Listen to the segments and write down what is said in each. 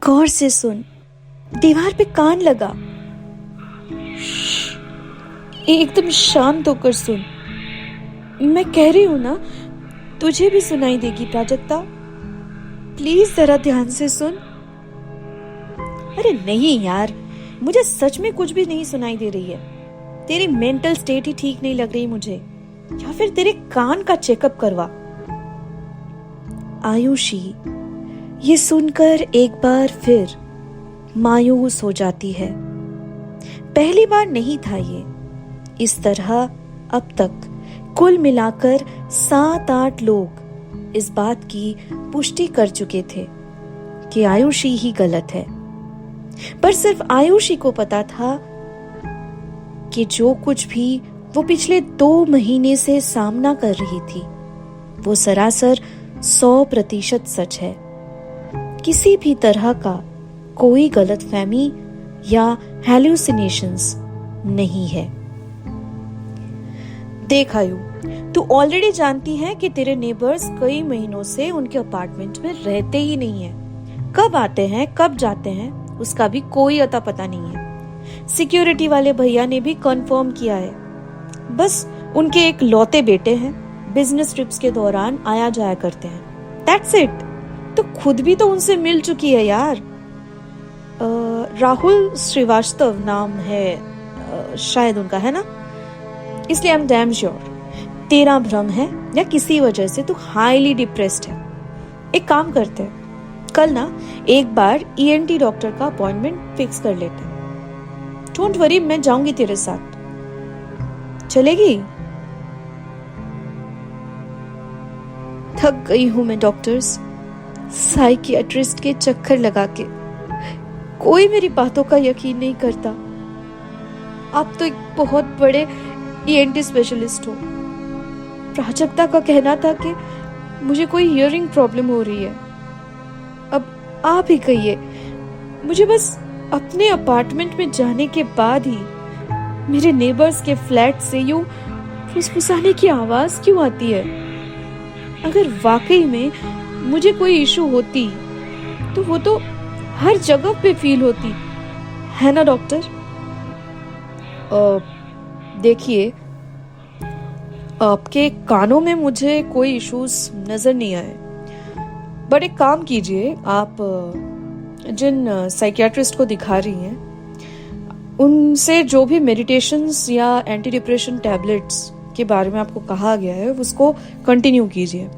गौर से सुन, दीवार पे कान लगा, एकदम शांत होकर सुन। मैं कह रही हूं ना, तुझे भी सुनाई देगी प्राजक्ता। प्लीज जरा ध्यान से सुन। अरे नहीं यार, मुझे सच में कुछ भी नहीं सुनाई दे रही है। तेरी मेंटल स्टेट ही ठीक नहीं लग रही मुझे, या फिर तेरे कान का चेकअप करवा। आयुषी ये सुनकर एक बार फिर मायूस हो जाती है। पहली बार नहीं था ये। इस तरह अब तक कुल मिलाकर 7-8 लोग इस बात की पुष्टि कर चुके थे कि आयुषी ही गलत है। पर सिर्फ आयुषी को पता था कि जो कुछ भी वो पिछले 2 महीने से सामना कर रही थी वो सरासर 100% सच है। किसी भी तरह का कोई गलतफहमी या हैलुसिनेशंस नहीं है। देख आयु, तू ऑलरेडी जानती है कि तेरे नेबर्स कई महीनों से उनके अपार्टमेंट में रहते ही नहीं है। कब आते हैं कब जाते हैं उसका भी कोई अता पता नहीं है। सिक्योरिटी वाले भैया ने भी कंफर्म किया है। बस उनके एक लौते बेटे हैं, बिजनेस ट्रिप्स के दौरान आया जाया करते हैं। That's it. तो खुद भी तो उनसे मिल चुकी है यार। राहुल श्रीवास्तव नाम है शायद उनका, है ना? इसलिए आई एम डैम श्योर तेरा भ्रम है या किसी वजह से तू हाईली डिप्रेस्ड है। एक काम करते हैं, कल ना एक बार ईएनटी डॉक्टर का अपॉइंटमेंट फिक्स कर लेते हैं। डोंट वरी, मैं जाऊंगी तेरे साथ। चलेगी? थक गई हूं मैं डॉक्टर्स, साइकियाट्रिस्ट के चक्कर लगा के। कोई मेरी बातों का यकीन नहीं करता। आप तो एक बहुत बड़े ईएनटी स्पेशलिस्ट हो। प्राजक्ता का कहना था कि मुझे कोई हियरिंग प्रॉब्लम हो रही है। अब आप ही कहिए, मुझे बस अपने अपार्टमेंट में जाने के बाद ही मेरे नेबर्स के फ्लैट से यूं फुसफुसाने की आवाज क्यों आती है? अगर वाकई में मुझे कोई इशू होती तो वो तो हर जगह पे फील होती, है ना डॉक्टर? देखिए, आपके कानों में मुझे कोई इश्यूज नजर नहीं आए। बट एक काम कीजिए, आप जिन साइकियाट्रिस्ट को दिखा रही हैं उनसे जो भी मेडिटेशंस या एंटी डिप्रेशन टैबलेट्स के बारे में आपको कहा गया है उसको कंटिन्यू कीजिए।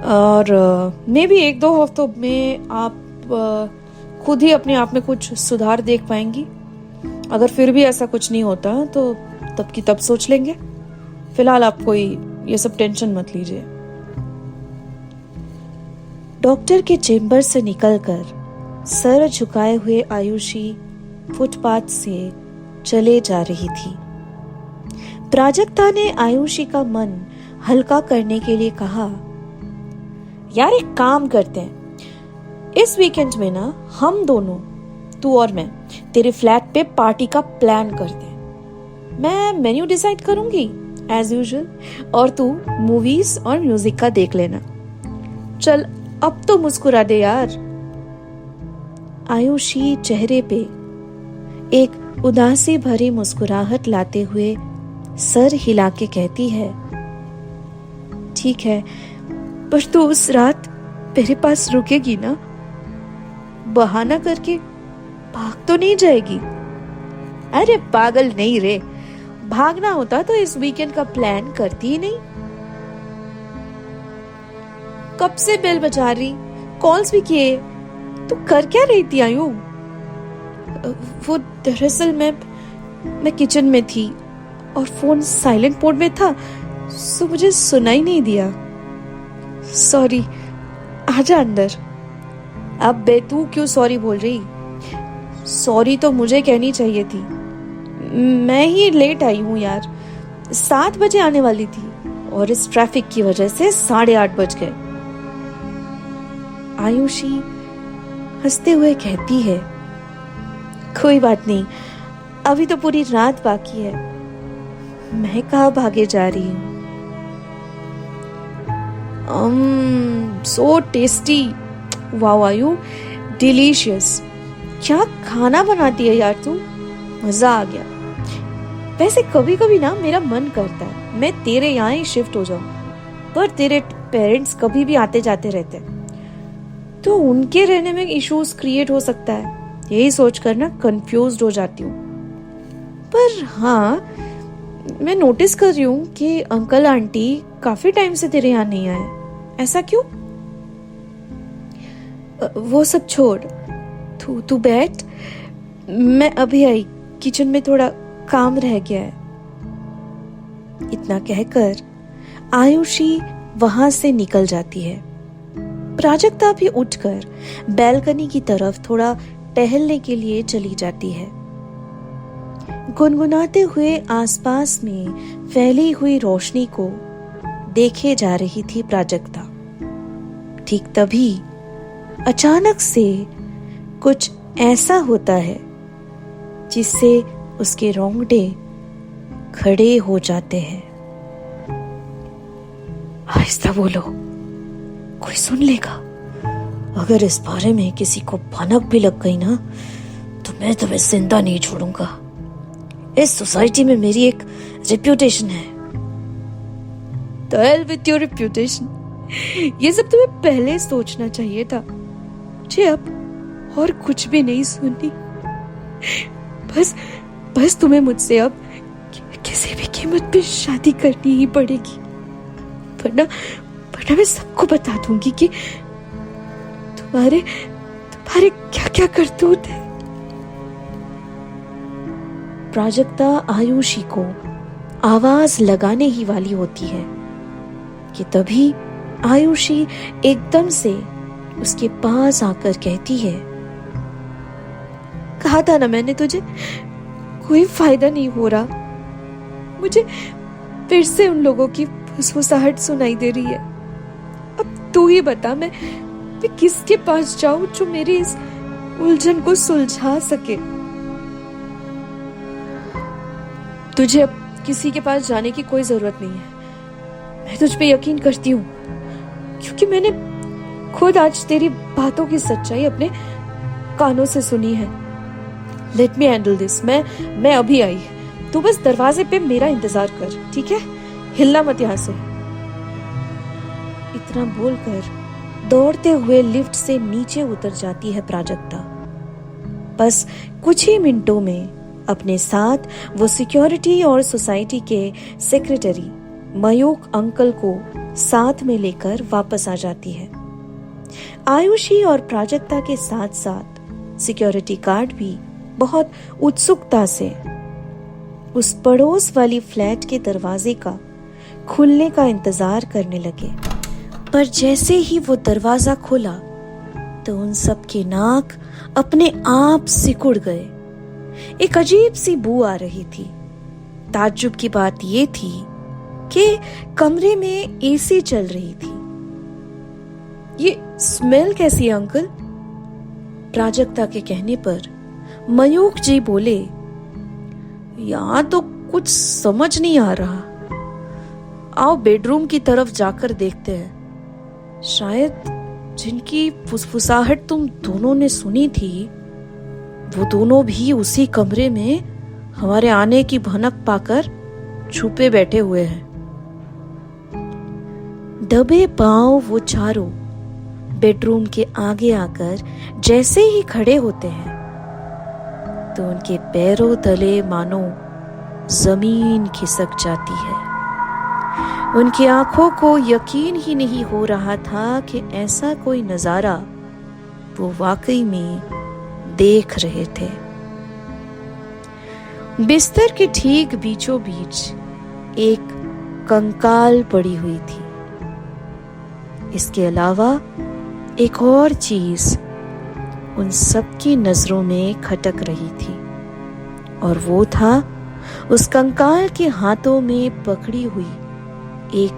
और मे भी 1-2 हफ्तों में आप खुद ही अपने आप में कुछ सुधार देख पाएंगी। अगर फिर भी ऐसा कुछ नहीं होता तो तब की तब सोच लेंगे। फिलहाल आप कोई ये सब टेंशन मत लीजिए। डॉक्टर के चेंबर से निकलकर सर झुकाए हुए आयुषी फुटपाथ से चले जा रही थी। प्राजक्ता ने आयुषी का मन हल्का करने के लिए कहा, यार एक काम करते हैं, इस वीकेंड में ना हम दोनों, तू और मैं, तेरे फ्लैट पे पार्टी का प्लान करते हैं। मैं मेन्यू डिसाइड करूंगी एज यूजुअल, और तू मूवीज और म्यूजिक का देख लेना। चल अब तो मुस्कुरा दे यार। आयुषी चेहरे पे एक उदासी भरी मुस्कुराहट लाते हुए सर हिला के कहती है, ठीक है, पर तू उस रात मेरे पास रुकेगी ना? बहाना करके भाग तो नहीं जाएगी? अरे पागल नहीं रे, भागना होता तो इस वीकेंड का प्लान करती ही नहीं। कब से बेल बजा रही, कॉल्स भी किए, तू कर क्या रही थी आयु? वो दरअसल मैं किचन में थी और फोन साइलेंट मोड में था, सो मुझे सुनाई नहीं दिया। सॉरी, आजा अंदर। अब बे तू क्यों सॉरी बोल रही? सॉरी तो मुझे कहनी चाहिए थी। मैं ही लेट आई हूँ यार। 7 बजे आने वाली थी और इस ट्रैफिक की वजह से 8:30 बज गए। आयुषी हंसते हुए कहती है, कोई बात नहीं, अभी तो पूरी रात बाकी है। मैं कहाँ भागे जा रही हूँ। So tasty. वाओ आयु, डिलीशियस। क्या खाना बनाती है यार तू, मजा आ गया। वैसे कभी कभी ना मेरा मन करता है मैं तेरे यहाँ ही शिफ्ट हो जाऊं, पर तेरे पेरेंट्स कभी भी आते जाते रहते हैं तो उनके रहने में इश्यूज क्रिएट हो सकता है, यही सोचकर ना कंफ्यूज्ड हो जाती हूँ। पर हाँ, मैं नोटिस कर रही हूँ कि अंकल आंटी काफी टाइम से तेरे यहाँ नहीं आए, ऐसा क्यों? वो सब छोड़, तू बैठ, मैं अभी आई, किचन में थोड़ा काम रह गया है। इतना कहकर आयुषी वहां से निकल जाती है। प्राजक्ता भी उठकर बैल्कनी की तरफ थोड़ा टहलने के लिए चली जाती है। गुनगुनाते हुए आसपास में फैली हुई रोशनी को देखे जा रही थी प्राजक्ता। ठीक तभी अचानक से कुछ ऐसा होता है जिससे उसके रोंगटे खड़े हो जाते हैं। आहिस्ता बोलो, कोई सुन लेगा। अगर इस बारे में किसी को भनक भी लग गई ना तो मैं तुम्हें जिंदा नहीं छोड़ूंगा। इस सोसाइटी में मेरी एक रेप्यूटेशन है। तो हेल विथ योर रेप्यूटेशन, ये सब तुम्हें पहले सोचना चाहिए था। मुझे अब और कुछ भी नहीं सुननी। बस तुम्हें मुझसे अब किसी भी कीमत पे शादी करनी ही पड़ेगी, वरना मैं सबको बता दूंगी कि तुम्हारे क्या क्या करतूत है। प्राजक्ता आयुषी को आवाज लगाने ही वाली होती है कि तभी आयुषी एकदम से उसके पास आकर कहती है, कहा था ना मैंने तुझे, कोई फायदा नहीं हो रहा। मुझे फिर से उन लोगों की फुसफुसाहट सुनाई दे रही है। अब तू ही बता, मैं किसके पास जाऊं जो मेरी इस उलझन को सुलझा सके। तुझे अब किसी के पास जाने की कोई जरूरत नहीं है। मैं तुझ पे यकीन करती हूँ क्योंकि मैंने खुद आज तेरी बातों की सच्चाई अपने कानों से सुनी है। Let me handle this. मैं अभी आई, तू बस दरवाजे पे मेरा इंतजार कर, ठीक है? हिलना मत यहां से। इतना बोलकर दौड़ते हुए लिफ्ट से नीचे उतर जाती है प्राजक्ता। बस कुछ ही मिनटों में अपने साथ वो सिक्योरिटी और सोसाइटी के सेक्रेटरी मयूक अंकल को साथ में लेकर वापस आ जाती है। आयुषी और प्राजक्ता के साथ साथ सिक्योरिटी गार्ड भी बहुत उत्सुकता से उस पड़ोस वाली फ्लैट के दरवाजे का खुलने का इंतजार करने लगे। पर जैसे ही वो दरवाजा खुला तो उन सब के नाक अपने आप सिकुड़ गए। एक अजीब सी बू आ रही थी। ताज्जुब की बात ये थी कि कमरे में एसी चल रही थी। ये स्मेल कैसी है अंकल? प्राजक्ता के कहने पर मयूक जी बोले, यहां तो कुछ समझ नहीं आ रहा। आओ बेडरूम की तरफ जाकर देखते हैं। शायद जिनकी फुसफुसाहट तुम दोनों ने सुनी थी वो दोनों भी उसी कमरे में हमारे आने की भनक पाकर छुपे बैठे हुए हैं। दबे पांव वो चारों बेडरूम के आगे आकर जैसे ही खड़े होते हैं तो उनके पैरों तले मानो जमीन खिसक जाती है। उनकी आंखों को यकीन ही नहीं हो रहा था कि ऐसा कोई नजारा वो वाकई में देख रहे थे। बिस्तर के ठीक बीचों बीच एक कंकाल पड़ी हुई थी। इसके अलावा एक और चीज उन सबकी नजरों में खटक रही थी और वो था उस कंकाल के हाथों में पकड़ी हुई एक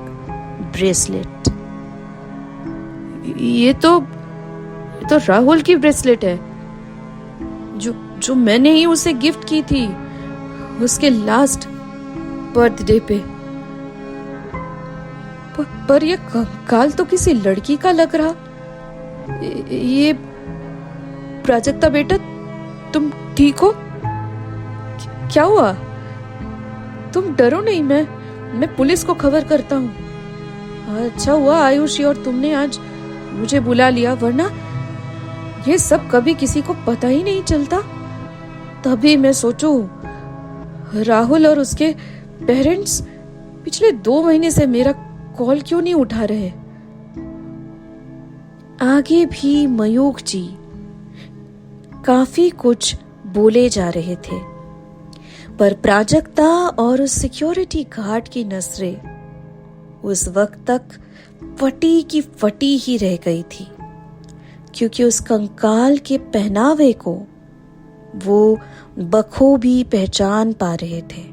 ब्रेसलेट। ये तो राहुल की ब्रेसलेट है जो मैंने ही उसे गिफ्ट की थी उसके लास्ट बर्थडे पे। पर ये कंकाल तो किसी लड़की का लग रहा। प्राजक्ता बेटा, तुम ठीक हो? क्या हुआ? तुम डरो नहीं, मैं पुलिस को खबर करता हूँ। अच्छा हुआ आयुषी और तुमने आज मुझे बुला लिया, वरना ये सब कभी किसी को पता ही नहीं चलता। तभी मैं सोचूं, राहुल और उसके पेरेंट्स पिछले 2 महीने से मेरा कॉल क्यों नहीं उठा रहे। आगे भी मयूख जी काफी कुछ बोले जा रहे थे, पर प्राजक्ता और उस सिक्योरिटी गार्ड की नजरें उस वक्त तक फटी की फटी ही रह गई थी, क्योंकि उस कंकाल के पहनावे को वो बखूबी पहचान पा रहे थे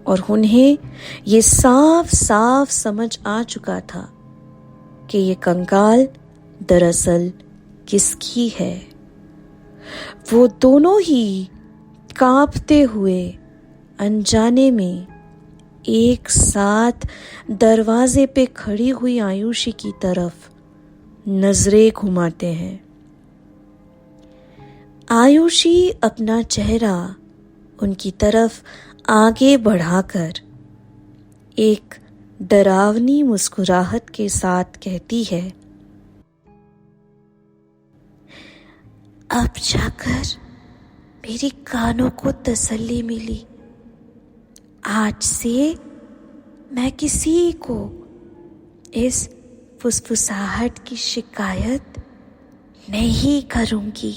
और उन्हें ये साफ साफ समझ आ चुका था कि ये कंकाल दरअसल किसकी है। वो दोनों ही कांपते हुए अनजाने में एक साथ दरवाजे पे खड़ी हुई आयुषी की तरफ नजरें घुमाते हैं। आयुषी अपना चेहरा उनकी तरफ आगे बढ़ाकर एक डरावनी मुस्कुराहट के साथ कहती है, अब जाकर मेरी कानों को तसल्ली मिली। आज से मैं किसी को इस फुसफुसाहट की शिकायत नहीं करूंगी।